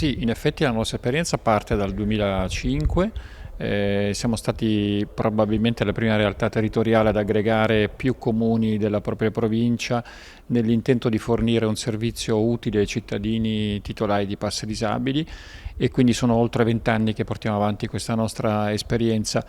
Sì, in effetti la nostra esperienza parte dal 2005, siamo stati probabilmente la prima realtà territoriale ad aggregare più comuni della propria provincia nell'intento di fornire un servizio utile ai cittadini titolari di pass disabili, e quindi sono oltre 20 anni che portiamo avanti questa nostra esperienza.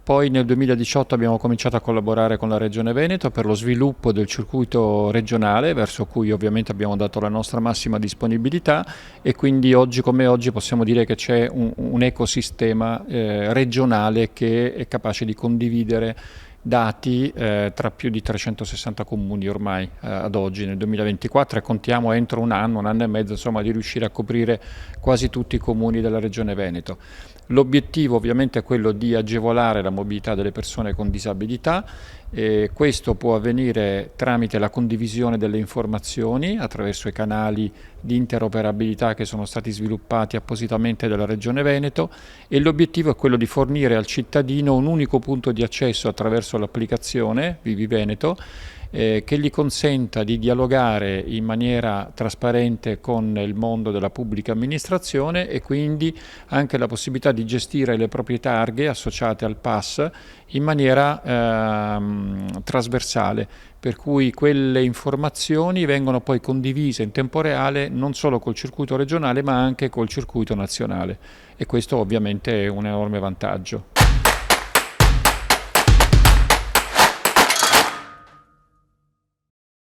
Poi nel 2018 abbiamo cominciato a collaborare con la Regione Veneto per lo sviluppo del circuito regionale, verso cui ovviamente abbiamo dato la nostra massima disponibilità, e quindi oggi come oggi possiamo dire che c'è un ecosistema regionale che è capace di condividere dati tra più di 360 comuni ormai ad oggi nel 2024, e contiamo entro un anno e mezzo, insomma, di riuscire a coprire quasi tutti i comuni della Regione Veneto. L'obiettivo ovviamente è quello di agevolare la mobilità delle persone con disabilità, e questo può avvenire tramite la condivisione delle informazioni attraverso i canali di interoperabilità che sono stati sviluppati appositamente dalla Regione Veneto, e l'obiettivo è quello di fornire al cittadino un unico punto di accesso attraverso l'applicazione Vivi Veneto, che gli consenta di dialogare in maniera trasparente con il mondo della pubblica amministrazione, e quindi anche la possibilità di gestire le proprie targhe associate al pass in maniera trasversale, per cui quelle informazioni vengono poi condivise in tempo reale non solo col circuito regionale ma anche col circuito nazionale, e questo ovviamente è un enorme vantaggio.